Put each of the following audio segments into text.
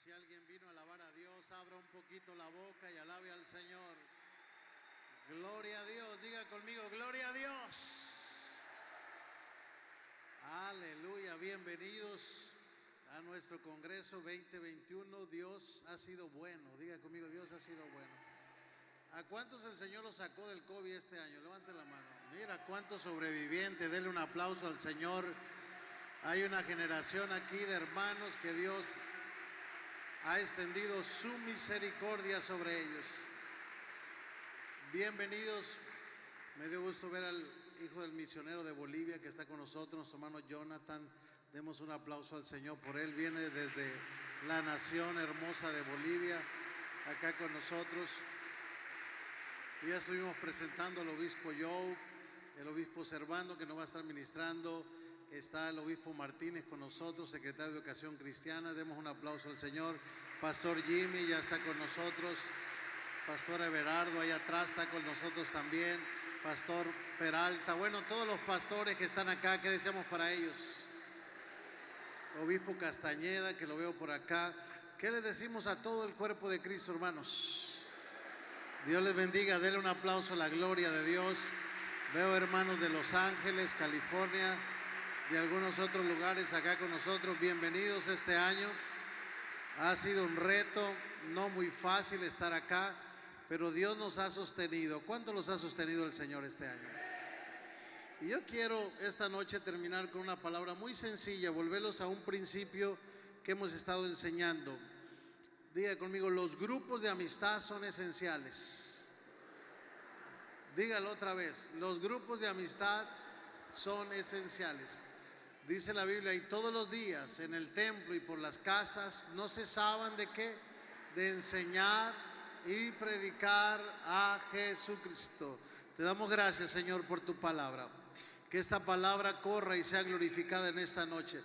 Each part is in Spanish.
Si alguien vino a alabar a Dios, abra un poquito la boca y alabe al Señor. Gloria a Dios, diga conmigo, gloria a Dios. Aleluya, bienvenidos a nuestro Congreso 2021. Dios ha sido bueno, diga conmigo, Dios ha sido bueno. ¿A cuántos el Señor los sacó del COVID este año? Levante la mano. Mira cuántos sobrevivientes, denle un aplauso al Señor. Hay una generación aquí de hermanos que Dios ha extendido su misericordia sobre ellos. Bienvenidos. Me dio gusto ver al hijo del misionero de Bolivia que está con nosotros, nuestro hermano Jonathan. Demos un aplauso al Señor por él. Viene desde la nación hermosa de Bolivia, acá con nosotros. Ya estuvimos presentando al obispo Joe, el obispo Servando, que nos va a estar ministrando. Está el obispo Martínez con nosotros, secretario de Educación Cristiana. Demos un aplauso al Señor. Pastor Jimmy ya está con nosotros. Pastor Everardo allá atrás está con nosotros también. Pastor Peralta. Bueno, todos los pastores que están acá, ¿qué deseamos para ellos? Obispo Castañeda, que lo veo por acá. ¿Qué les decimos a todo el cuerpo de Cristo, hermanos? Dios les bendiga. Denle un aplauso a la gloria de Dios. Veo hermanos de Los Ángeles, California, de algunos otros lugares acá con nosotros. Bienvenidos este año. Ha sido un reto, no muy fácil estar acá, pero Dios nos ha sostenido. ¿Cuánto los ha sostenido el Señor este año? Y yo quiero esta noche terminar con una palabra muy sencilla, volverlos a un principio que hemos estado enseñando. Diga conmigo, los grupos de amistad son esenciales. Dígalo otra vez, los grupos de amistad son esenciales. Dice la Biblia, y todos los días en el templo y por las casas no cesaban de qué, de enseñar y predicar a Jesucristo. Te damos gracias, Señor, por tu palabra. Que esta palabra corra y sea glorificada en esta noche.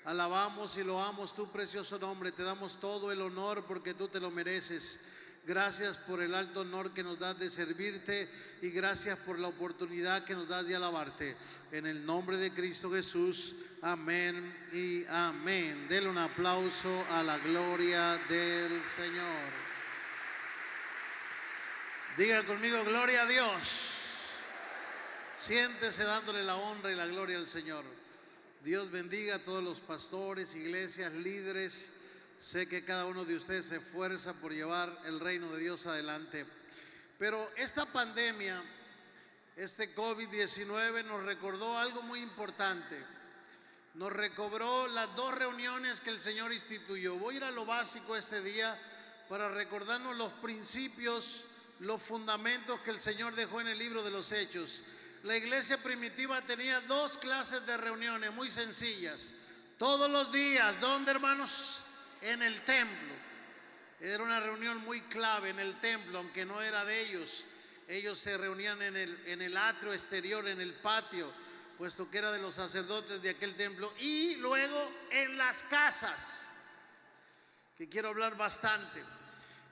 Alabamos y loamos tu precioso nombre. Te damos todo el honor porque tú te lo mereces. Gracias por el alto honor que nos das de servirte y gracias por la oportunidad que nos das de alabarte. En el nombre de Cristo Jesús, amén y amén. Dele un aplauso a la gloria del Señor. Diga conmigo, gloria a Dios. Siéntese dándole la honra y la gloria al Señor. Dios bendiga a todos los pastores, iglesias, líderes. Sé que cada uno de ustedes se esfuerza por llevar el reino de Dios adelante. Pero esta pandemia, este COVID-19 nos recordó algo muy importante. Nos recobró las dos reuniones que el Señor instituyó. Voy a ir a lo básico este día para recordarnos los principios, los fundamentos que el Señor dejó en el libro de los Hechos. La iglesia primitiva tenía dos clases de reuniones muy sencillas. Todos los días, ¿dónde, hermanos? En el templo. Era una reunión muy clave en el templo, aunque no era de ellos. Ellos se reunían en el atrio exterior, en el patio, puesto que era de los sacerdotes de aquel templo. Y luego en las casas, que quiero hablar bastante.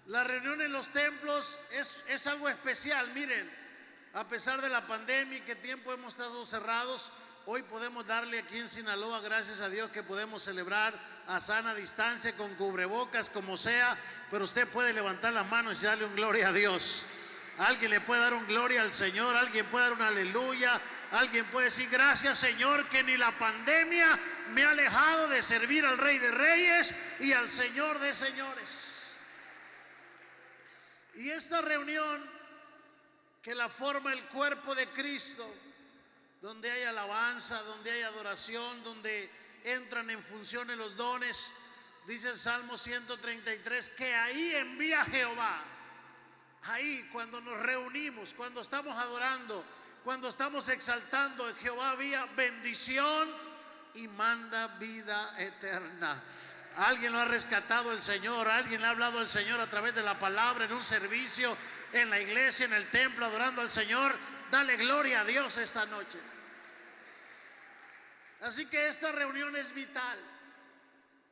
La reunión en los templos es algo especial. Miren, a pesar de la pandemia y que tiempo hemos estado cerrados, hoy podemos darle aquí en Sinaloa, gracias a Dios, que podemos celebrar a sana distancia, con cubrebocas, como sea, pero usted puede levantar las manos y darle un gloria a Dios. Alguien le puede dar un gloria al Señor, alguien puede dar un aleluya, alguien puede decir gracias, Señor, que ni la pandemia me ha alejado de servir al Rey de Reyes y al Señor de Señores. Y esta reunión que la forma el cuerpo de Cristo, donde hay alabanza, donde hay adoración, donde entran en funciones los dones. Dice el Salmo 133 que ahí envía Jehová. Ahí cuando nos reunimos, cuando estamos adorando, cuando estamos exaltando, Jehová envía bendición y manda vida eterna. Alguien lo ha rescatado el Señor, alguien le ha hablado al Señor a través de la palabra, en un servicio, en la iglesia, en el templo, adorando al Señor. Dale gloria a Dios esta noche. Así que esta reunión es vital.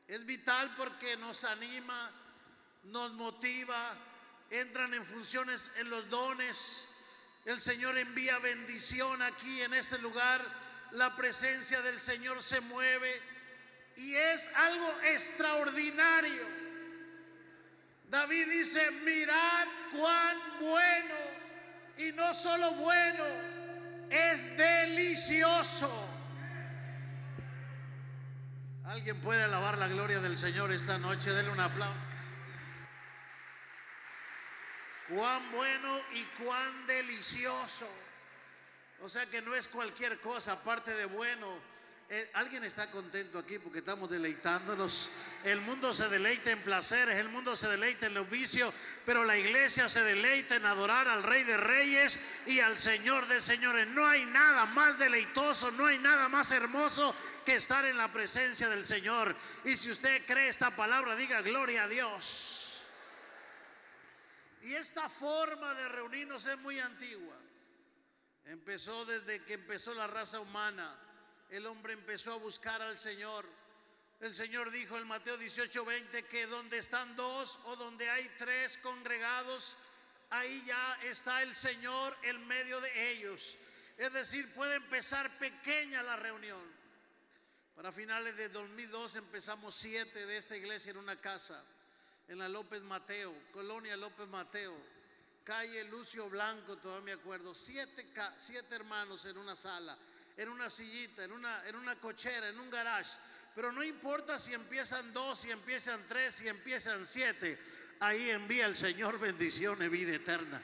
Es vital porque nos anima, nos motiva, entran en funciones en los dones. El Señor envía bendición aquí en este lugar. La presencia del Señor se mueve y es algo extraordinario. David dice: mirad cuán bueno, y no solo bueno, es delicioso. ¿Alguien puede alabar la gloria del Señor esta noche? Denle un aplauso. Cuán bueno y cuán delicioso. O sea que no es cualquier cosa, aparte de bueno. ¿Alguien está contento aquí porque estamos deleitándonos? El mundo se deleita en placeres, el mundo se deleita en los vicios, pero la iglesia se deleita en adorar al Rey de Reyes y al Señor de Señores. No hay nada más deleitoso, no hay nada más hermoso que estar en la presencia del Señor. Y si usted cree esta palabra, diga gloria a Dios. Y esta forma de reunirnos es muy antigua. Empezó desde que empezó la raza humana. El hombre empezó a buscar al Señor. El Señor dijo en Mateo 18:20 que donde están dos o donde hay tres congregados, ahí ya está el Señor en medio de ellos. Es decir, puede empezar pequeña la reunión. Para finales de 2002 empezamos 7 de esta iglesia en una casa, en la López Mateo, Colonia López Mateo, calle Lucio Blanco, todavía me acuerdo. 7 hermanos en una sala, en una sillita, en una cochera, en un garage. Pero no importa si empiezan 2, si empiezan 3, si empiezan 7. Ahí envía el Señor bendición y vida eterna.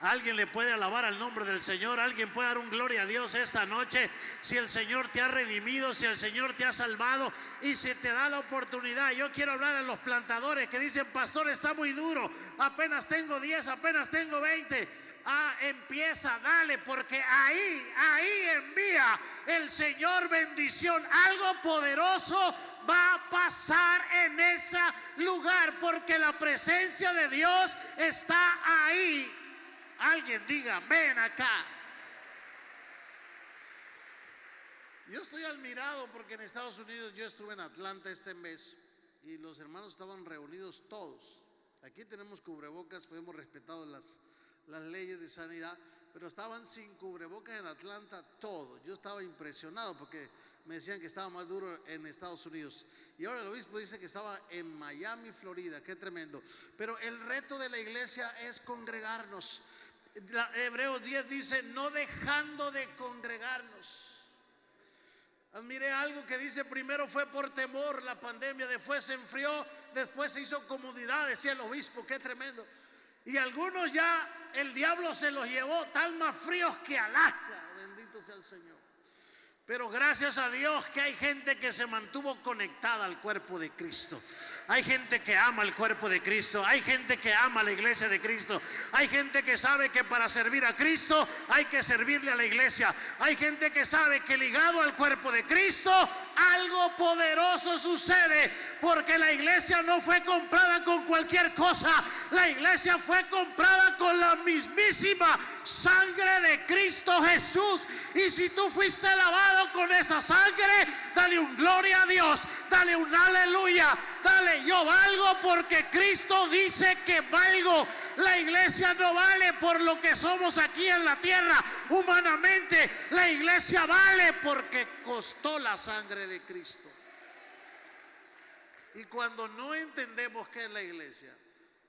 Alguien le puede alabar al nombre del Señor. Alguien puede dar un gloria a Dios esta noche. Si el Señor te ha redimido, si el Señor te ha salvado y si te da la oportunidad. Yo quiero hablar a los plantadores que dicen: pastor, está muy duro, apenas tengo 10, apenas tengo 20. Empieza, dale, porque ahí envía el Señor bendición. Algo poderoso va a pasar en ese lugar, porque la presencia de Dios está ahí. Alguien diga: ven acá. Yo estoy admirado porque en Estados Unidos, yo estuve en Atlanta este mes y los hermanos estaban reunidos todos. Aquí tenemos cubrebocas, pues hemos respetado las leyes de sanidad, pero estaban sin cubrebocas en Atlanta todos. Yo estaba impresionado porque me decían que estaba más duro en Estados Unidos. Y ahora el obispo dice que estaba en Miami, Florida. Qué tremendo. Pero el reto de la iglesia es congregarnos. Hebreos 10 dice: no dejando de congregarnos. Admiré algo que dice: primero fue por temor la pandemia, después se enfrió, después se hizo comodidad, decía el obispo. Qué tremendo. Y algunos ya el diablo se los llevó tan más fríos que Alaska. Bendito sea el Señor. Pero gracias a Dios que hay gente que se mantuvo conectada al cuerpo de Cristo. Hay gente que ama el cuerpo de Cristo. Hay gente que ama la iglesia de Cristo. Hay gente que sabe que para servir a Cristo hay que servirle a la iglesia. Hay gente que sabe que ligado al cuerpo de Cristo algo poderoso sucede, porque la iglesia no fue comprada con cualquier cosa. La iglesia fue comprada con la mismísima sangre de Cristo Jesús. Y si tú fuiste lavado con esa sangre, dale un gloria a Dios, dale un aleluya, dale: yo valgo porque Cristo dice que valgo. La iglesia no vale por lo que somos aquí en la tierra humanamente. La iglesia vale porque costó la sangre de Cristo. Y cuando no entendemos qué es la iglesia,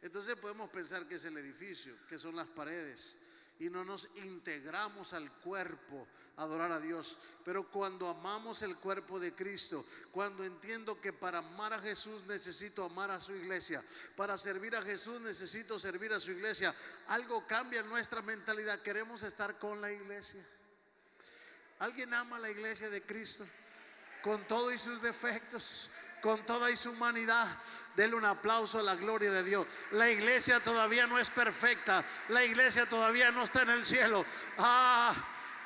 entonces podemos pensar que es el edificio, que son las paredes, y no nos integramos al cuerpo a adorar a Dios. Pero cuando amamos el cuerpo de Cristo, cuando entiendo que para amar a Jesús necesito amar a su iglesia, para servir a Jesús necesito servir a su iglesia, algo cambia en nuestra mentalidad. Queremos estar con la iglesia. ¿Alguien ama la iglesia de Cristo? Con todo y sus defectos, con toda y su humanidad. Denle un aplauso a la gloria de Dios. La iglesia todavía no es perfecta. La iglesia todavía no está en el cielo.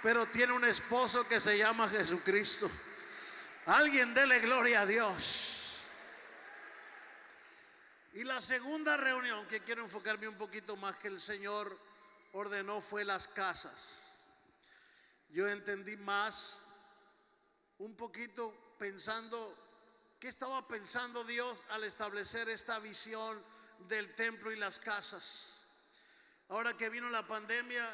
Pero tiene un esposo que se llama Jesucristo. Alguien dele gloria a Dios. Y la segunda reunión que quiero enfocarme un poquito más, que el Señor ordenó, fue las casas. Yo entendí más un poquito pensando qué estaba pensando Dios al establecer esta visión del templo y las casas. Ahora que vino la pandemia,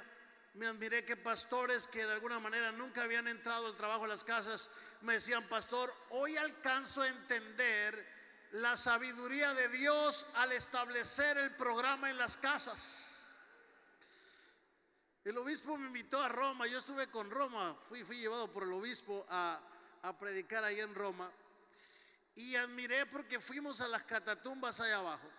me admiré que pastores que de alguna manera nunca habían entrado al trabajo de las casas me decían: pastor, hoy alcanzo a entender la sabiduría de Dios al establecer el programa en las casas. El obispo me invitó a Roma, yo estuve con Roma, fui llevado por el obispo a predicar ahí en Roma, y admiré porque fuimos a las catatumbas allá abajo.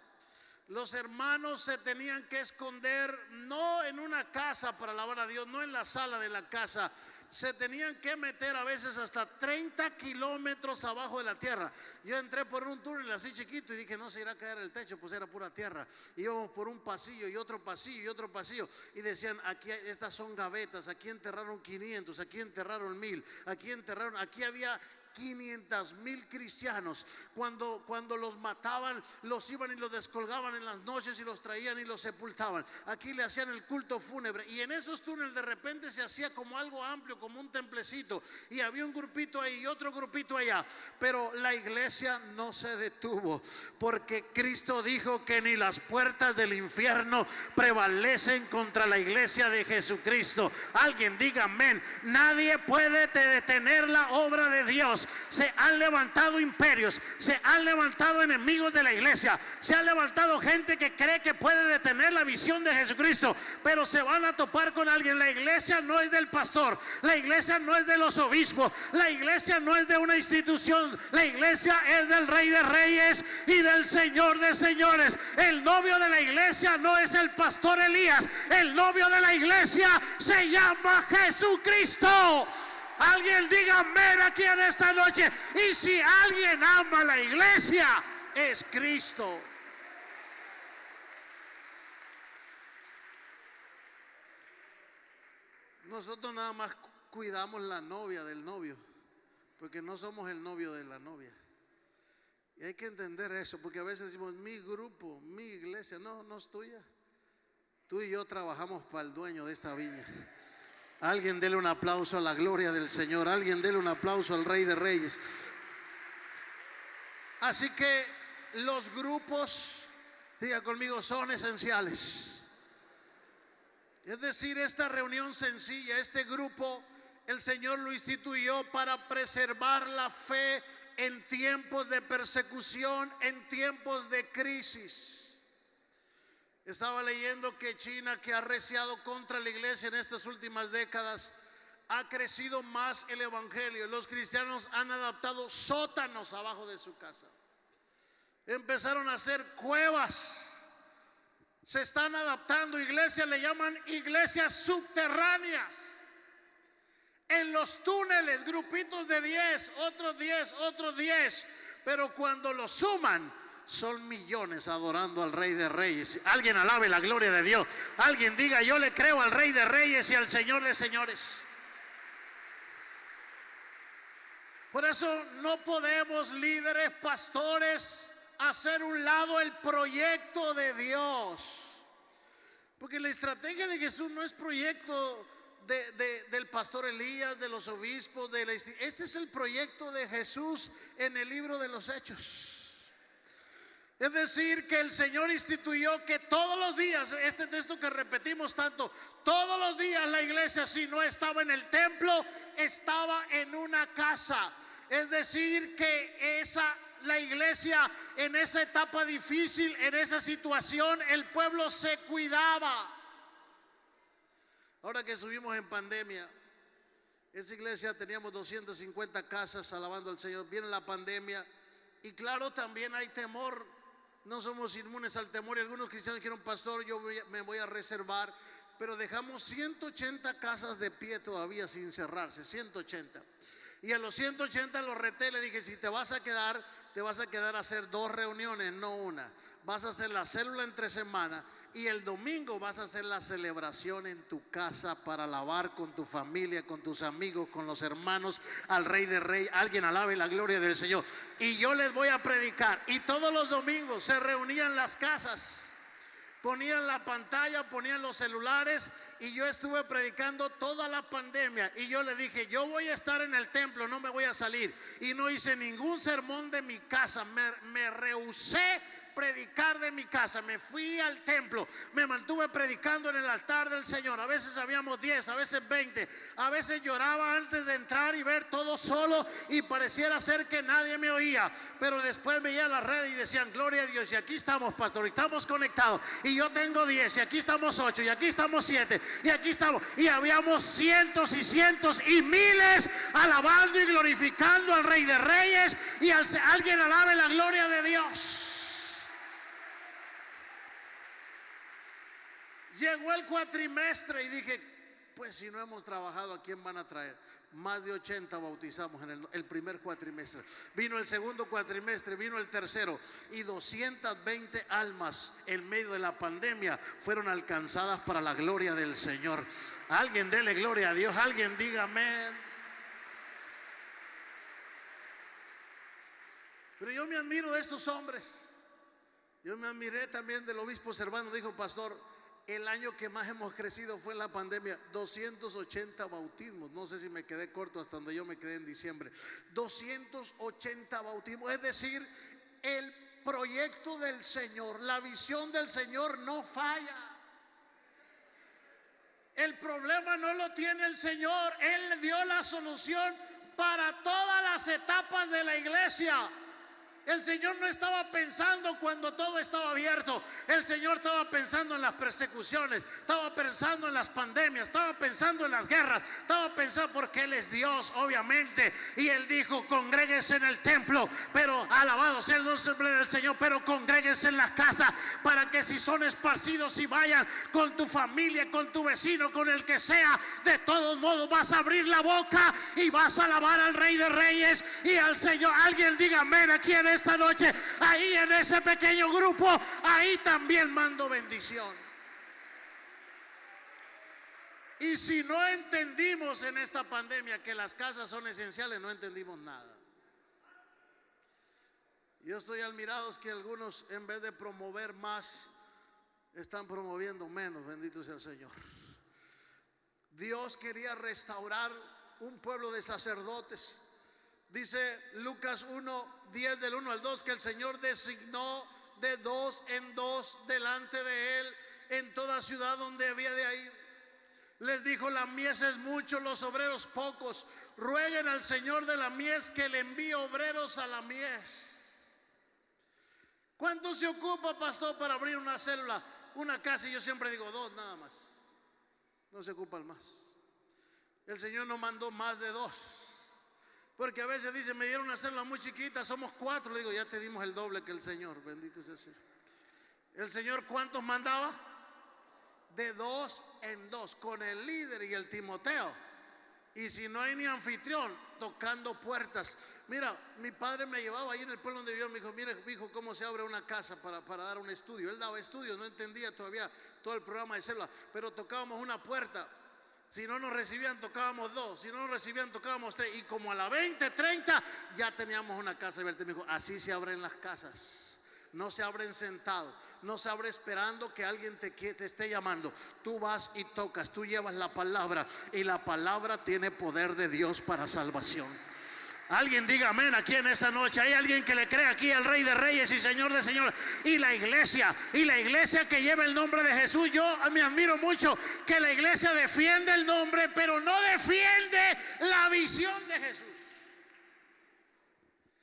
Los hermanos se tenían que esconder no en una casa para alabar a Dios, no en la sala de la casa. Se tenían que meter a veces hasta 30 kilómetros abajo de la tierra. Yo entré por un túnel así chiquito y dije, no se irá a caer el techo, pues era pura tierra. Íbamos por un pasillo y otro pasillo y otro pasillo, y decían, aquí estas son gavetas, aquí enterraron 500, aquí enterraron 1000, aquí había 500,000 cristianos. Cuando los mataban, los iban y los descolgaban en las noches y los traían y los sepultaban. Aquí le hacían el culto fúnebre, y en esos túneles de repente se hacía como algo amplio, como un templecito, y había un grupito ahí y otro grupito allá. Pero la iglesia no se detuvo, porque Cristo dijo que ni las puertas del infierno prevalecen contra la iglesia de Jesucristo. Alguien diga amén. Nadie puede detener la obra de Dios. Se han levantado imperios, se han levantado enemigos de la iglesia, se ha levantado gente que cree que puede detener la visión de Jesucristo, pero se van a topar con alguien. La iglesia no es del pastor, la iglesia no es de los obispos, la iglesia no es de una institución, la iglesia es del Rey de Reyes y del Señor de Señores. El novio de la iglesia no es el pastor Elías, el novio de la iglesia se llama Jesucristo. Alguien diga amén aquí en esta noche. Y si alguien ama la iglesia, es Cristo. Nosotros nada más cuidamos la novia del novio, porque no somos el novio de la novia. Y hay que entender eso, porque a veces decimos, mi grupo, mi iglesia. No, no es tuya. Tú y yo trabajamos para el dueño de esta viña. Alguien dele un aplauso a la gloria del Señor. Alguien dele un aplauso al Rey de Reyes. Así que los grupos, diga conmigo, son esenciales. Es decir, esta reunión sencilla, este grupo, el Señor lo instituyó para preservar la fe en tiempos de persecución, en tiempos de crisis. Estaba leyendo que China, que ha arreciado contra la iglesia en estas últimas décadas, ha crecido más el evangelio. Los cristianos han adaptado sótanos abajo de su casa. Empezaron a hacer cuevas. Se están adaptando iglesias, le llaman iglesias subterráneas. En los túneles, grupitos de 10, otros 10, otros 10. Pero cuando los suman, son millones adorando al Rey de Reyes. Alguien alabe la gloria de Dios. Alguien diga, yo le creo al Rey de Reyes y al Señor de Señores. Por eso no podemos, líderes, pastores, hacer un lado el proyecto de Dios, porque la estrategia de Jesús no es proyecto del pastor Elías, de los obispos, este es el proyecto de Jesús en el libro de los Hechos. Es decir, que el Señor instituyó que todos los días, este texto que repetimos tanto, todos los días la iglesia, si no estaba en el templo, estaba en una casa. Es decir, que la iglesia en esa etapa difícil, en esa situación, el pueblo se cuidaba. Ahora que estuvimos en pandemia, esa iglesia teníamos 250 casas alabando al Señor. Viene la pandemia y claro, también hay temor. No somos inmunes al temor, y algunos cristianos dijeron, pastor, yo me voy a reservar, pero dejamos 180 casas de pie todavía sin cerrarse, 180. Y a los 180 los reté, le dije, si te vas a quedar a hacer 2 reuniones, no una. Vas a hacer la célula entre semana y el domingo vas a hacer la celebración en tu casa para alabar con tu familia, con tus amigos, con los hermanos al Rey de Reyes. Alguien alabe la gloria del Señor. Y yo les voy a predicar. Y todos los domingos se reunían las casas, ponían la pantalla, ponían los celulares, y yo estuve predicando toda la pandemia. Y yo le dije, yo voy a estar en el templo, no me voy a salir. Y no hice ningún sermón de mi casa, me rehusé predicar de mi casa. Me fui al templo, me mantuve predicando en el altar del Señor. A veces habíamos 10, a veces 20, a veces lloraba antes de entrar y ver todo solo y pareciera ser que nadie me oía, pero después veía la red y decían: gloria a Dios, y aquí estamos, pastor, y estamos conectados, y yo tengo 10, y aquí estamos 8, y aquí estamos 7, y aquí estamos, y habíamos cientos y cientos y miles alabando y glorificando al Rey de Reyes. Y alguien alabe la gloria de Dios. Llegó el cuatrimestre y dije: pues si no hemos trabajado, ¿a quién van a traer? Más de 80 bautizamos en el primer cuatrimestre. Vino el segundo cuatrimestre, vino el tercero, y 220 almas en medio de la pandemia fueron alcanzadas para la gloria del Señor. Alguien dele gloria a Dios, alguien diga amén. Pero yo me admiro de estos hombres. Yo me admiré también del obispo Servando. Dijo: pastor, el año que más hemos crecido fue en la pandemia. 280 bautismos. No sé si me quedé corto hasta donde yo me quedé en diciembre. 280 bautismos. Es decir, el proyecto del Señor, la visión del Señor no falla. El problema no lo tiene el Señor. Él dio la solución para todas las etapas de la iglesia. El Señor no estaba pensando cuando todo estaba abierto. El Señor estaba pensando en las persecuciones, estaba pensando en las pandemias, estaba pensando en las guerras, estaba pensando, porque Él es Dios, obviamente. Y Él dijo: congréguense en el templo, pero alabado sea el nombre del Señor, pero congréguense en las casas, para que si son esparcidos y vayan con tu familia, con tu vecino, con el que sea, de todos modos vas a abrir la boca y vas a alabar al Rey de Reyes y al Señor. Alguien diga amén aquí en esta noche. Ahí en ese pequeño grupo, ahí también mando bendición. Y si no entendimos en esta pandemia que las casas son esenciales, no entendimos nada. Yo estoy admirado que algunos, en vez de promover más, están promoviendo menos. Bendito sea el Señor. Dios quería restaurar un pueblo de sacerdotes. Dice Lucas 1:10 del 1 al 2 que el Señor designó de 2 en 2 delante de Él en toda ciudad donde había de ir. Les dijo: la mies es mucho, los obreros pocos. Rueguen al Señor de la mies que le envíe obreros a la mies. ¿Cuánto se ocupa, pastor, para abrir una célula, una casa? Y yo siempre digo 2 nada más. No se ocupan más. El Señor no mandó más de 2. Porque a veces dice: me dieron una célula muy chiquita, somos 4. Le digo: ya te dimos el doble que el Señor. Bendito sea el Señor. El Señor, ¿cuántos mandaba? De 2 en 2, con el líder y el Timoteo. Y si no hay ni anfitrión, tocando puertas. Mira, mi padre me llevaba ahí en el pueblo donde vivía. Me dijo: mire, hijo, cómo se abre una casa para dar un estudio. Él daba estudios, no entendía todavía todo el programa de célula, pero tocábamos una puerta. Si no nos recibían, tocábamos 2. Si no nos recibían, tocábamos 3. Y como a la 20, 30, ya teníamos una casa abierta. Me dijo: así se abren las casas. No se abren sentados, no se abre esperando que alguien te esté llamando. Tú vas y tocas, tú llevas la palabra, y la palabra tiene poder de Dios para salvación. Alguien diga amén aquí en esta noche. Hay alguien que le cree aquí al Rey de Reyes y Señor de Señores. Y la iglesia que lleva el nombre de Jesús. Yo me admiro mucho que la iglesia defiende el nombre, pero no defiende la visión de Jesús.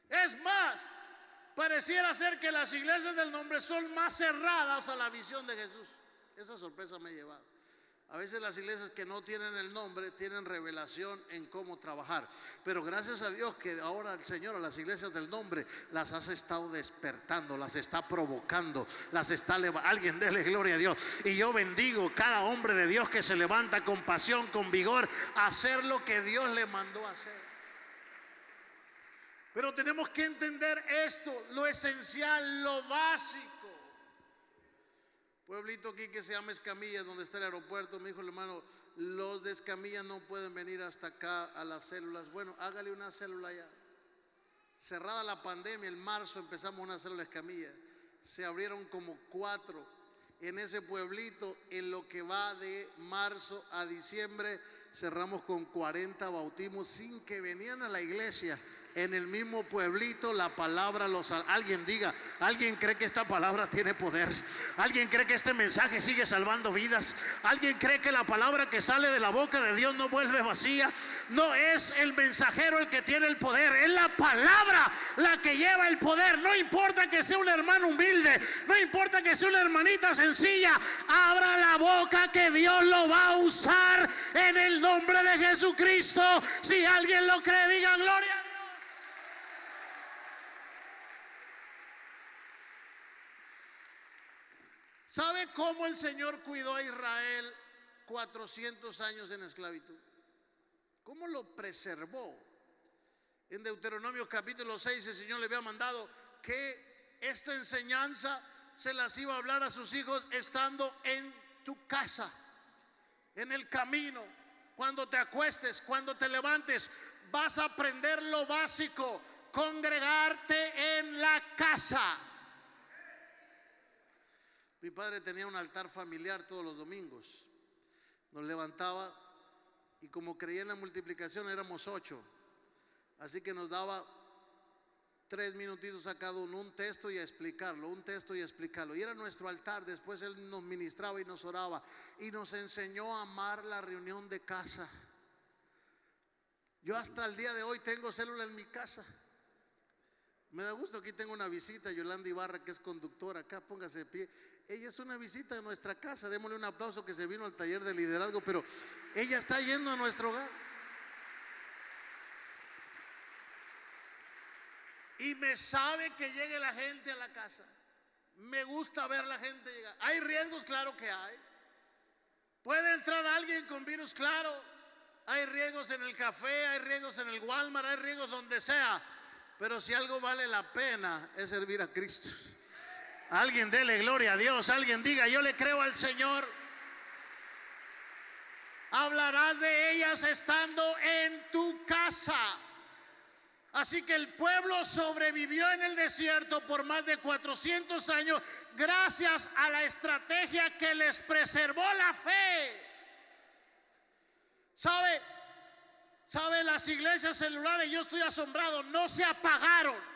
Es más, pareciera ser que las iglesias del nombre son más cerradas a la visión de Jesús. Esa sorpresa me ha llevado. A veces las iglesias que no tienen el nombre tienen revelación en cómo trabajar. Pero gracias a Dios que ahora el Señor a las iglesias del nombre las has estado despertando, las está provocando, las está levantando. Alguien dele gloria a Dios. Y yo bendigo cada hombre de Dios que se levanta con pasión, con vigor, a hacer lo que Dios le mandó a hacer. Pero tenemos que entender esto, lo esencial, lo básico. Pueblito aquí que se llama Escamilla, donde está el aeropuerto. Me dijo el hermano: los de Escamilla no pueden venir hasta acá a las células. Bueno, hágale una célula allá. Cerrada la pandemia, en marzo empezamos una célula Escamilla. Se abrieron como 4 en ese pueblito. En lo que va de marzo a diciembre cerramos con 40 bautismos sin que venían a la iglesia En el mismo pueblito la palabra los... Alguien diga, ¿alguien cree que esta palabra tiene poder? ¿Alguien cree que este mensaje sigue salvando vidas? ¿Alguien cree que la palabra que sale de la boca de Dios no vuelve vacía? No es el mensajero el que tiene el poder, es la palabra la que lleva el poder. No importa que sea un hermano humilde, no importa que sea una hermanita sencilla, abra la boca que Dios lo va a usar en el nombre de Jesucristo. Si alguien lo cree, diga gloria. ¿Sabe cómo el Señor cuidó a Israel 400 años en esclavitud? ¿Cómo lo preservó? En Deuteronomio capítulo 6 el Señor le había mandado que esta enseñanza se las iba a hablar a sus hijos estando en tu casa, en el camino, cuando te acuestes, cuando te levantes. Vas a aprender lo básico: congregarte en la casa. Mi padre tenía un altar familiar todos los domingos. Nos levantaba y como creía en la multiplicación éramos 8. Así que nos daba 3 minutitos a cada uno, un texto y a explicarlo, un texto y a explicarlo. Y era nuestro altar. Después él nos ministraba y nos oraba y nos enseñó a amar la reunión de casa. Yo hasta el día de hoy tengo célula en mi casa. Me da gusto, aquí tengo una visita, Yolanda Ibarra, que es conductora acá, póngase de pie. Ella es una visita de nuestra casa, démosle un aplauso, que se vino al taller de liderazgo, pero ella está yendo a nuestro hogar. Y me sabe que llegue la gente a la casa. Me gusta ver la gente llegar. ¿Hay riesgos? Claro que hay. ¿Puede entrar alguien con virus? Claro. Hay riesgos en el café, hay riesgos en el Walmart, hay riesgos donde sea. Pero si algo vale la pena es servir a Cristo. Alguien dele gloria a Dios. Alguien diga, yo le creo al Señor. Hablarás de ellas estando en tu casa. Así que el pueblo sobrevivió en el desierto por más de 400 años gracias a la estrategia que les preservó la fe. ¿Sabe? Las iglesias celulares, yo estoy asombrado, no se apagaron.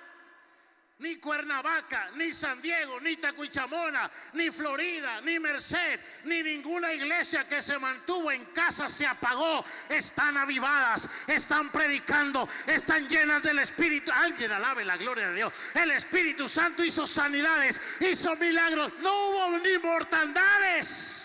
Ni Cuernavaca, ni San Diego, ni Tacuichamona, ni Florida, ni Merced, ni ninguna iglesia que se mantuvo en casa se apagó. Están avivadas, están predicando, están llenas del Espíritu. Alguien alabe la gloria de Dios. El Espíritu Santo hizo sanidades, hizo milagros. No hubo ni mortandades.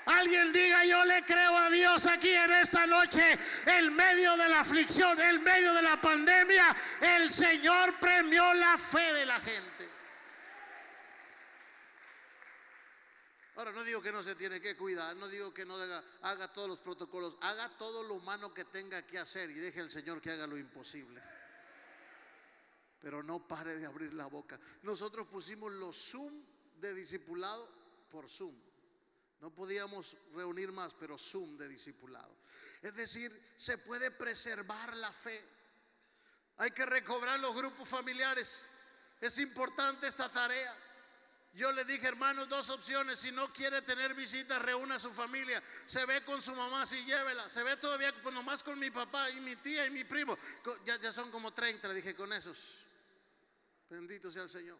Alguien diga, yo le creo a Dios aquí en esta noche. En medio de la aflicción, en medio de la pandemia, el Señor premió la fe de la gente. Ahora, no digo que no se tiene que cuidar, no digo que no haga todos los protocolos, haga todo lo humano que tenga que hacer y deje al Señor que haga lo imposible. Pero no pare de abrir la boca. Nosotros pusimos los Zoom de discipulado por Zoom. No podíamos reunir más, pero Zoom de discipulado. Es decir, se puede preservar la fe. Hay que recobrar los grupos familiares. Es importante esta tarea. Yo le dije, hermanos, 2 opciones. Si no quiere tener visitas, reúna a su familia. Se ve con su mamá, sí, llévela. Se ve todavía pues, nomás con mi papá y mi tía y mi primo. Ya son como 30, le dije, con esos. Bendito sea el Señor.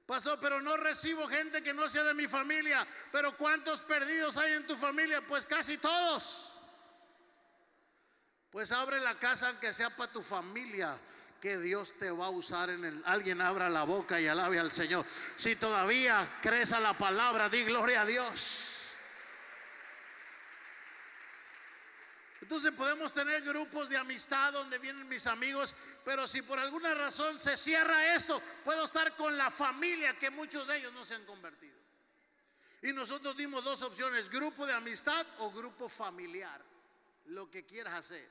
Pastor, pero no recibo gente que no sea de mi familia. Pero ¿cuántos perdidos hay en tu familia? Pues casi todos. Pues abre la casa aunque sea para tu familia, que Dios te va a usar en el... Alguien abra la boca y alabe al Señor. Si todavía crees a la palabra, di gloria a Dios. Entonces podemos tener grupos de amistad donde vienen mis amigos, pero si por alguna razón se cierra esto, puedo estar con la familia, que muchos de ellos no se han convertido. Y nosotros dimos 2 opciones: grupo de amistad o grupo familiar. Lo que quieras hacer.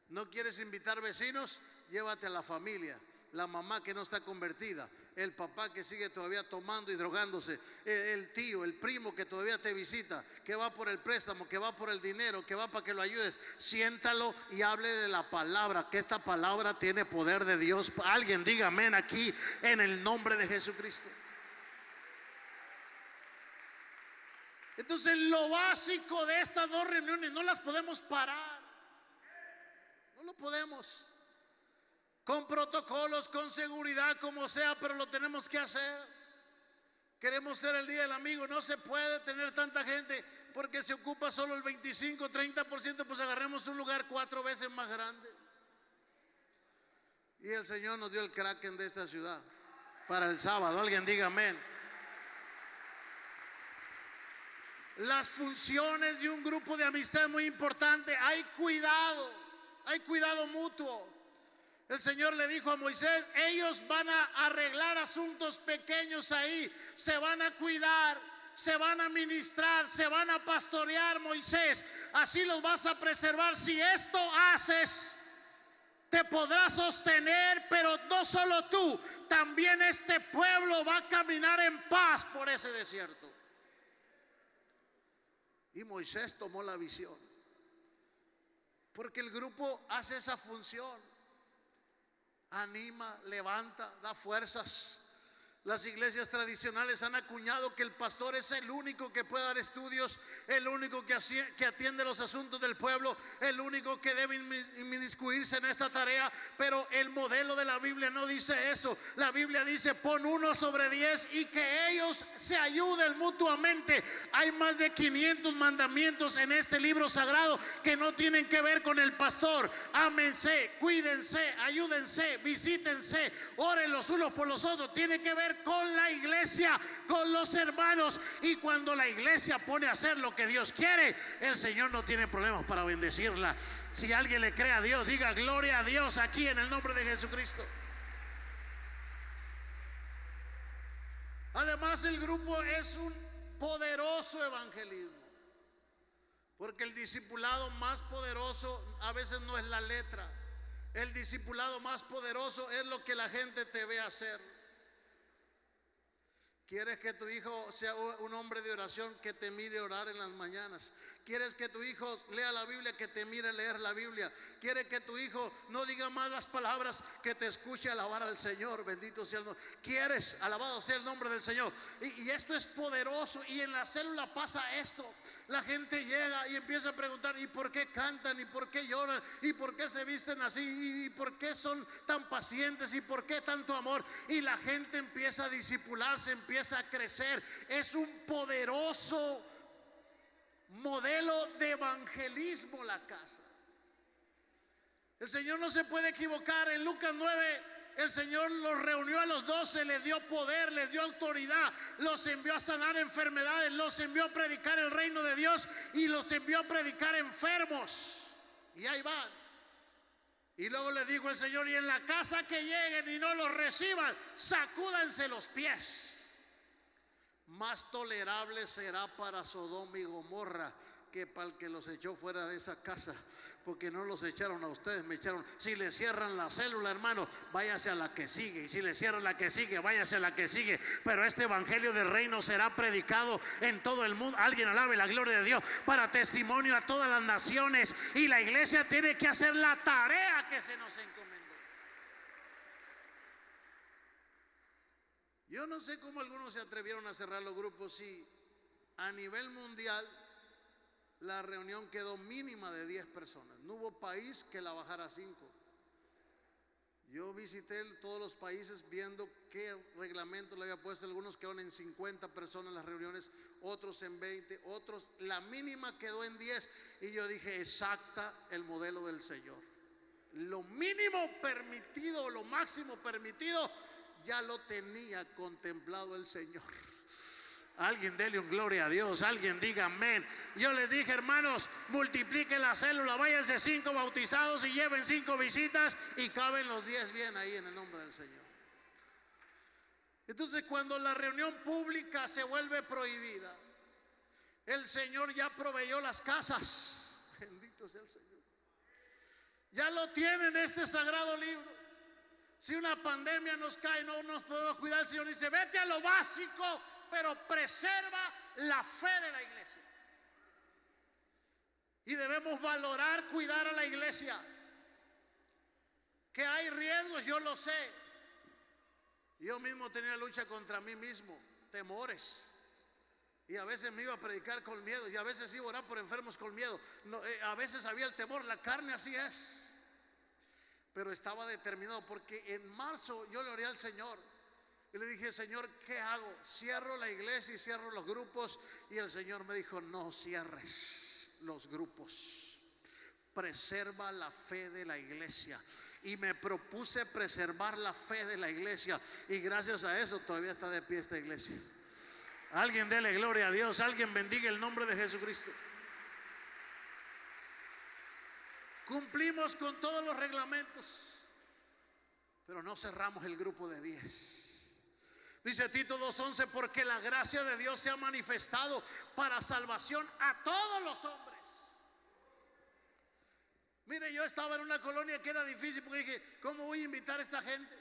¿No quieres invitar vecinos? Llévate a la familia. La mamá que no está convertida, el papá que sigue todavía tomando y drogándose, el tío, el primo que todavía te visita, que va por el préstamo, que va por el dinero, que va para que lo ayudes. Siéntalo y háblele la palabra, que esta palabra tiene poder de Dios. Alguien diga amén aquí en el nombre de Jesucristo. Entonces lo básico de estas 2 reuniones no las podemos parar. No lo podemos. con protocolos, con seguridad, como sea, pero lo tenemos que hacer. Queremos ser el día del amigo, no se puede tener tanta gente porque se ocupa solo el 25, 30%, pues agarremos un lugar 4 veces más grande. Y el Señor nos dio el Kraken de esta ciudad para el sábado. Alguien diga amén. Las funciones de un grupo de amistad es muy importante. Hay cuidado mutuo. El Señor le dijo a Moisés: ellos van a arreglar asuntos pequeños ahí, se van a cuidar, se van a ministrar, se van a pastorear, Moisés. Así los vas a preservar. Si esto haces, te podrás sostener, pero no solo tú, también este pueblo va a caminar en paz por ese desierto. Y Moisés tomó la visión, porque el grupo hace esa función: anima, levanta, da fuerzas. Las iglesias tradicionales han acuñado que el pastor es el único que puede dar estudios, el único que atiende los asuntos del pueblo, el único que debe inmiscuirse en esta tarea. Pero el modelo de la Biblia no dice eso. La Biblia dice: pon 1 sobre 10 y que ellos se ayuden mutuamente. Hay más de 500 mandamientos en este libro sagrado que no tienen que ver con el pastor. Ámense, cuídense, ayúdense, visítense, oren los unos por los otros. Tiene que ver con la iglesia, con los hermanos. Y cuando la iglesia pone a hacer lo que Dios quiere, el Señor no tiene problemas para bendecirla. Si alguien le cree a Dios, diga gloria a Dios aquí en el nombre de Jesucristo. Además, el grupo es un poderoso evangelismo, porque el discipulado más poderoso a veces no es la letra. El discipulado más poderoso es lo que la gente te ve hacer. ¿Quieres que tu hijo sea un hombre de oración? Que te mire orar en las mañanas. ¿Quieres que tu hijo lea la Biblia? Que te mire leer la Biblia. ¿Quieres que tu hijo no diga malas palabras? Que te escuche alabar al Señor. Bendito sea el nombre. ¿Quieres? Alabado sea el nombre del Señor. Y esto es poderoso. Y en la célula pasa esto. La gente llega y empieza a preguntar: ¿y por qué cantan? ¿Y por qué lloran? ¿Y por qué se visten así? ¿Y por qué son tan pacientes? ¿Y por qué tanto amor? Y la gente empieza a discipularse, empieza a crecer. Es un poderoso modelo de evangelismo la casa. El Señor no se puede equivocar. En Lucas 9, el Señor los reunió a los 12, les dio poder, les dio autoridad, los envió a sanar enfermedades, los envió a predicar el reino de Dios y los envió a predicar enfermos. Y ahí van. Y luego les dijo el Señor: y en la casa que lleguen y no los reciban, sacúdanse los pies. Más tolerable será para Sodoma y Gomorra que para el que los echó fuera de esa casa, porque no los echaron a ustedes, me echaron. Si le cierran la célula, hermano, váyase a la que sigue. Y si le cierran la que sigue, váyase a la que sigue. Pero este evangelio del reino será predicado en todo el mundo. Alguien alabe la gloria de Dios, para testimonio a todas las naciones. Y la iglesia tiene que hacer la tarea que se nos encomendó. Yo no sé cómo algunos se atrevieron a cerrar los grupos. Si a nivel mundial la reunión quedó mínima de 10 personas, no hubo país que la bajara a 5. Yo visité todos los países viendo qué reglamento le había puesto. Algunos quedaron en 50 personas las reuniones, otros en 20, otros la mínima quedó en 10. Y yo dije: exacta el modelo del Señor. Lo mínimo permitido, lo máximo permitido, ya lo tenía contemplado el Señor. Alguien dele un gloria a Dios, alguien diga amén. Yo les dije: hermanos, multipliquen la célula, váyanse 5 bautizados y lleven 5 visitas y caben los 10 bien ahí en el nombre del Señor. Entonces, cuando la reunión pública se vuelve prohibida, el Señor ya proveyó las casas. Bendito sea el Señor. Ya lo tiene en este sagrado libro. Si una pandemia nos cae, no nos podemos cuidar, el Señor dice: vete a lo básico, pero preserva la fe de la iglesia. Y debemos valorar, cuidar a la iglesia. Que hay riesgos, yo lo sé. Yo mismo tenía lucha contra mí mismo, temores. Y a veces me iba a predicar con miedo, y a veces iba a orar por enfermos con miedo. No, a veces había el temor, la carne así es. pero estaba determinado, porque en marzo yo le oré al Señor y le dije: Señor, ¿qué hago? ¿Cierro la iglesia y cierro los grupos? Y el Señor me dijo: no cierres los grupos, preserva la fe de la iglesia. Y me propuse preservar la fe de la iglesia, y gracias a eso todavía está de pie esta iglesia. Alguien dele gloria a Dios, alguien bendiga el nombre de Jesucristo. Cumplimos con todos los reglamentos, pero no cerramos el grupo de 10. Dice Tito 2:11: porque la gracia de Dios se ha manifestado para salvación a todos los hombres. Mire, yo estaba en una colonia que era difícil, porque dije: ¿cómo voy a invitar a esta gente?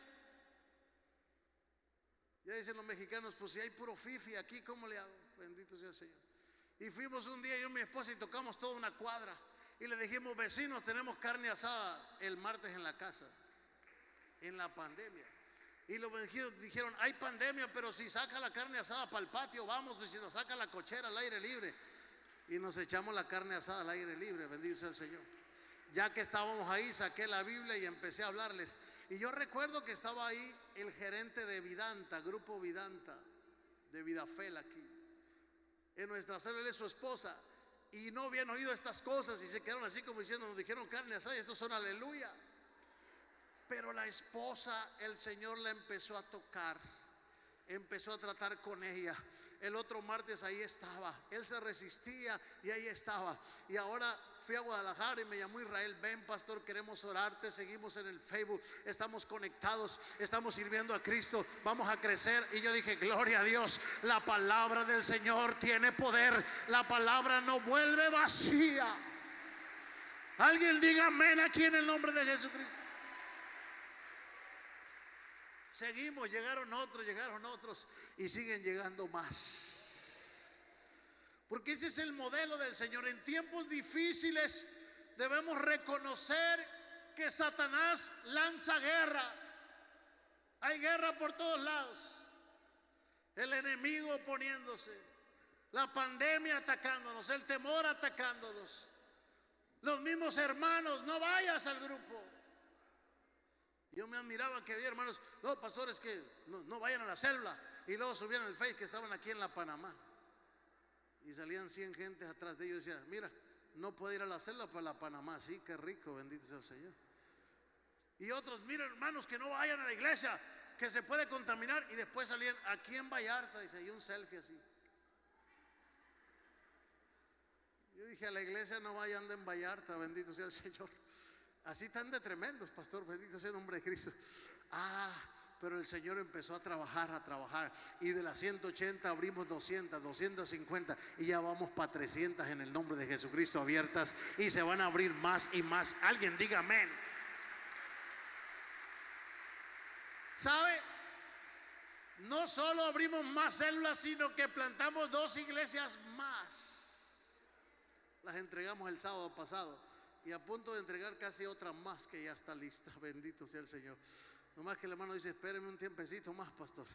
Ya dicen los mexicanos: pues si hay puro fifi aquí, ¿cómo le hago? Bendito sea el Señor. Y fuimos un día, yo y mi esposa, y tocamos toda una cuadra. Y le dijimos: vecinos, tenemos carne asada el martes en la casa, en la pandemia. Y los vecinos dijeron: hay pandemia, pero si saca la carne asada para el patio, vamos. Y si nos saca la cochera al aire libre. Y nos echamos la carne asada al aire libre, bendito sea el Señor. Ya que estábamos ahí, saqué la Biblia y empecé a hablarles. Y yo recuerdo que estaba ahí el gerente de Vidanta, Grupo Vidanta, de Vidafel aquí. En nuestra sala, él es su esposa. Y no habían oído estas cosas y se quedaron así como diciendo: nos dijeron carne asada y estos son aleluya. Pero la esposa, el Señor la empezó a tocar, empezó a tratar con ella. El otro martes ahí estaba, él se resistía y ahí estaba. Y ahora fui a Guadalajara y me llamó Israel: ven pastor, queremos orarte, seguimos en el Facebook, estamos conectados, estamos sirviendo a Cristo, vamos a crecer. Y yo dije: gloria a Dios, la palabra del Señor tiene poder, la palabra no vuelve vacía. Alguien diga amén aquí en el nombre de Jesucristo. Seguimos, llegaron otros y siguen llegando más. Porque ese es el modelo del Señor. En tiempos difíciles debemos reconocer que Satanás lanza guerra. Hay guerra por todos lados. El enemigo oponiéndose, la pandemia atacándonos, el temor atacándonos. Los mismos hermanos: no vayas al grupo. Yo me admiraba que había hermanos: no, pastores, que no vayan a la célula. Y luego subían el Facebook que estaban aquí en la Panamá. Y salían 100 gentes atrás de ellos y decían: mira, no puede ir a la célula para la Panamá. Sí, qué rico, bendito sea el Señor. Y otros: mira, hermanos, que no vayan a la iglesia, que se puede contaminar. Y después salían aquí en Vallarta, dice, y un selfie así. Yo dije: a la iglesia no vaya, anda en Vallarta, bendito sea el Señor. Así tan de tremendos, pastor, bendito sea el nombre de Cristo. Pero el Señor empezó a trabajar. Y de las 180 abrimos 200, 250. Y ya vamos para 300 en el nombre de Jesucristo abiertas. Y se van a abrir más y más. Alguien diga amén. ¿Sabe? No solo abrimos más células, sino que plantamos 2 iglesias más. Las entregamos el sábado pasado. Y a punto de entregar casi otra más que ya está lista. Bendito sea el Señor. Nomás que el hermano dice: espéreme un tiempecito más, pastor,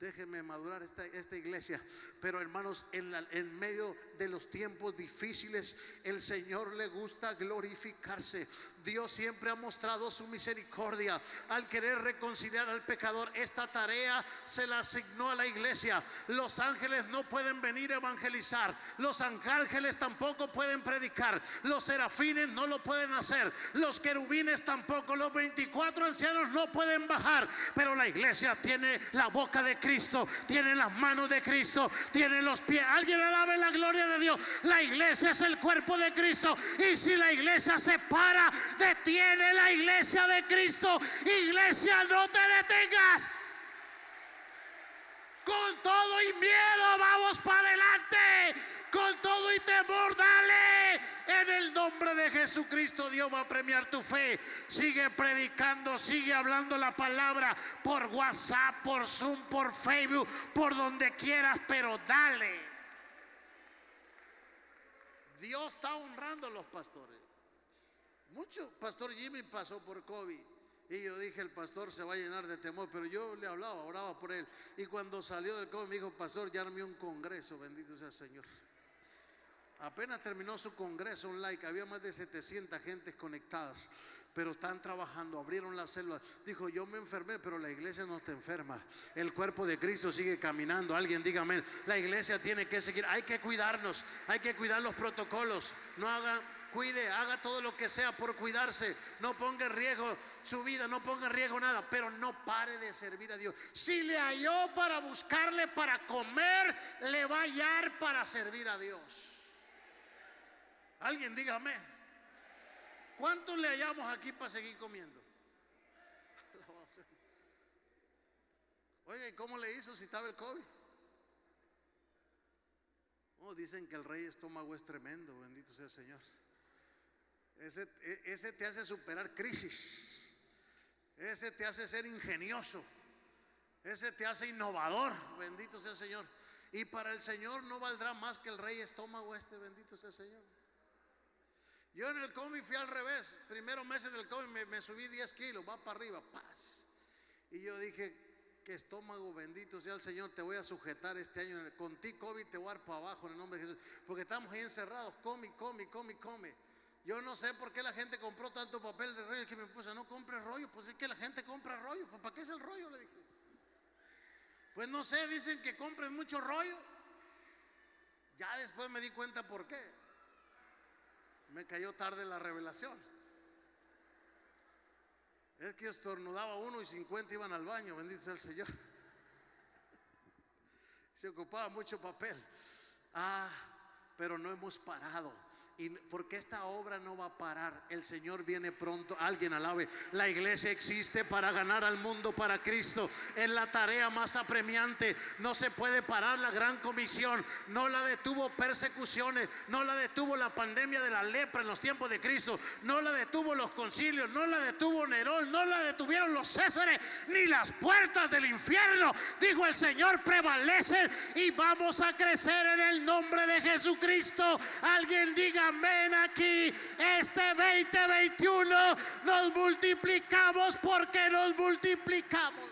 déjenme madurar esta iglesia. Pero hermanos, en medio de los tiempos difíciles, el Señor le gusta glorificarse. Dios siempre ha mostrado su misericordia al querer reconciliar al pecador. Esta tarea se la asignó a la iglesia. Los ángeles no pueden venir a evangelizar, los arcángeles tampoco pueden predicar, los serafines no lo pueden hacer, los querubines tampoco, los 24 ancianos no pueden bajar. Pero la iglesia tiene la boca de Cristo, tiene las manos de Cristo, tiene los pies. Alguien alabe la gloria de Dios. La iglesia es el cuerpo de Cristo, y si la iglesia se para, detiene la iglesia de Cristo. Iglesia, no te detengas. Con todo y miedo vamos para adelante, con todo y temor dale. En el nombre de Jesucristo Dios va a premiar tu fe. Sigue predicando, sigue hablando la palabra por WhatsApp, por Zoom, por Facebook, por donde quieras, pero dale. Dios está honrando a los pastores. Pastor Jimmy pasó por COVID. Y yo dije: el pastor se va a llenar de temor. Pero yo le hablaba, oraba por él. Y cuando salió del COVID me dijo: pastor, ya armé un congreso, bendito sea el Señor. Apenas terminó su congreso online, había más de 700 gentes conectadas. pero están trabajando, abrieron las células. Dijo, yo me enfermé, pero la iglesia no está enferma. El cuerpo de Cristo sigue caminando. Alguien diga amén. La iglesia tiene que seguir. Hay que cuidarnos, hay que cuidar los protocolos. No haga, cuide, haga todo lo que sea por cuidarse. No ponga en riesgo su vida, no ponga en riesgo nada, pero no pare de servir a Dios. Si le halló para buscarle para comer, le va a hallar para servir a Dios. Alguien diga amén. ¿Cuántos le hallamos aquí para seguir comiendo? Oye, ¿y cómo le hizo si estaba el COVID? Oh, dicen que el rey estómago es tremendo, bendito sea el Señor. Ese te hace superar crisis. Ese te hace ser ingenioso. Ese te hace innovador, bendito sea el Señor. Y para el Señor no valdrá más que el rey estómago bendito sea el Señor. Yo en el COVID fui al revés. Primeros meses del COVID me subí 10 kilos, va para arriba, paz. Y yo dije, que estómago, bendito sea el Señor, te voy a sujetar este año. Con ti COVID te voy a dar para abajo en el nombre de Jesús. Porque estamos ahí encerrados, come. Yo no sé por qué la gente compró tanto papel de rollo, que me puse, no compres rollo. Pues es que la gente compra rollo. Pues ¿para qué es el rollo? Le dije. Pues no sé, dicen que compres mucho rollo. Ya después me di cuenta por qué. Me cayó tarde la revelación. Es que estornudaba uno y 50 iban al baño, bendito sea el Señor. Se ocupaba mucho papel. Pero no hemos parado. Y porque esta obra no va a parar. El Señor viene pronto. Alguien alabe. La iglesia existe para ganar al mundo para Cristo. Es la tarea más apremiante. No se puede parar la gran comisión. No la detuvo persecuciones. No la detuvo la pandemia de la lepra en los tiempos de Cristo. No la detuvo los concilios. No la detuvo Nerón. No la detuvieron los Césares. Ni las puertas del infierno. Dijo el Señor, prevalecen y vamos a crecer en el nombre de Jesucristo. Alguien diga amén aquí. Este 2021 nos multiplicamos porque nos multiplicamos.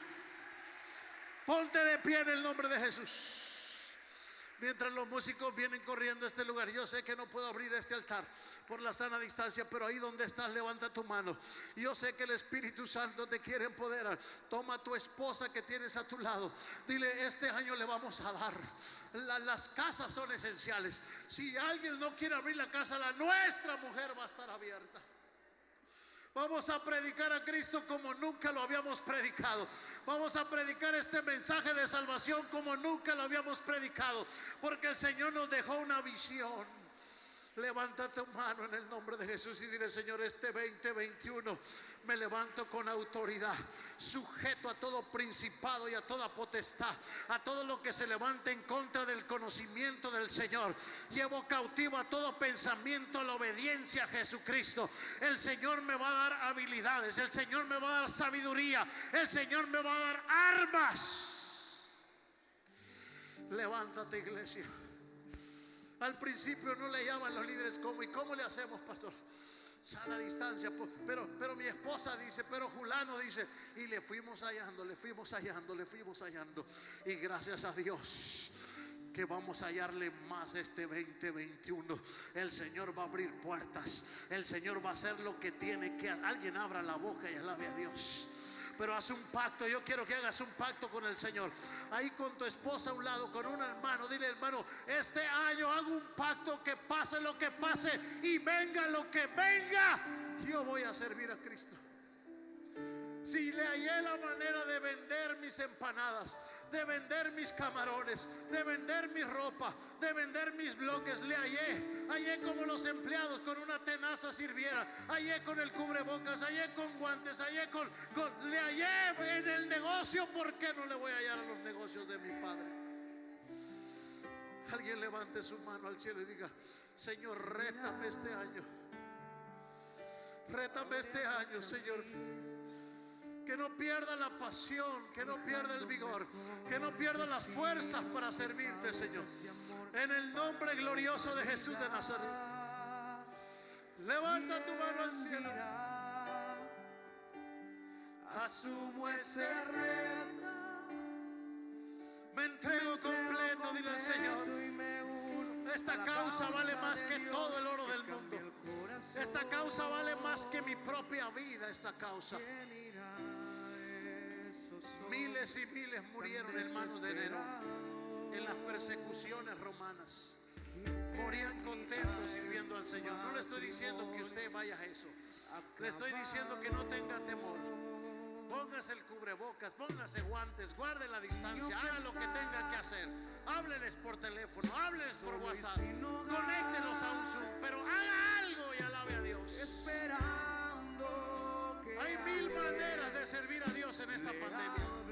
Ponte de pie en el nombre de Jesús. Mientras los músicos vienen corriendo a este lugar, yo sé que no puedo abrir este altar por la sana distancia, pero ahí donde estás, levanta tu mano. Yo sé que el Espíritu Santo te quiere empoderar. Toma a tu esposa que tienes a tu lado. Dile, este año le vamos a dar. Las casas son esenciales. Si alguien no quiere abrir la casa, la nuestra mujer va a estar abierta. Vamos a predicar a Cristo como nunca lo habíamos predicado. Vamos a predicar este mensaje de salvación como nunca lo habíamos predicado. Porque el Señor nos dejó una visión. Levanta tu mano en el nombre de Jesús y dile, Señor, este 2021 me levanto con autoridad, sujeto a todo principado y a toda potestad, a todo lo que se levante en contra del conocimiento del Señor. Llevo cautivo a todo pensamiento a la obediencia a Jesucristo. El Señor me va a dar habilidades, el Señor me va a dar sabiduría, el Señor me va a dar armas. Levántate, iglesia. Al principio no le llaman los líderes ¿y cómo le hacemos, pastor? Sana distancia, pero mi esposa dice, pero Julano dice, y le fuimos hallando. Y gracias a Dios que vamos a hallarle más este 2021. El Señor va a abrir puertas. El Señor va a hacer lo que tiene que hacer. Alguien abra la boca y alabe a Dios. Pero haz un pacto. Yo quiero que hagas un pacto con el Señor. Ahí con tu esposa a un lado, con un hermano. Dile, hermano, este año hago un pacto, que pase lo que pase y venga lo que venga, yo voy a servir a Cristo. Si le hallé la manera de vender mis empanadas, de vender mis camarones, de vender mi ropa, de vender mis bloques, le hallé como los empleados con una tenaza sirviera, hallé con el cubrebocas, hallé con guantes, le hallé en el negocio. ¿Por qué no le voy a hallar a los negocios de mi Padre? Alguien levante su mano al cielo y diga, Señor, rétame este año. Rétame este año, Señor. Que no pierda la pasión, que no pierda el vigor, que no pierda las fuerzas para servirte, Señor. En el nombre glorioso de Jesús de Nazaret. Levanta tu mano al cielo. Asumo ese reto. Me entrego completo, dile al Señor. Esta causa vale más que todo el oro del mundo. Esta causa vale más que mi propia vida. Esta causa. Miles y miles murieron en manos de Nerón en las persecuciones romanas. Morían contentos sirviendo al Señor. No le estoy diciendo que usted vaya a eso. Le estoy diciendo que no tenga temor. Póngase el cubrebocas, póngase guantes, guarde la distancia, haga lo que tenga que hacer. Hábleles por teléfono, hábleles por WhatsApp, conéctelos a un Zoom, pero haga algo y alabe a Dios. Hay mil maneras de servir a Dios en esta pandemia.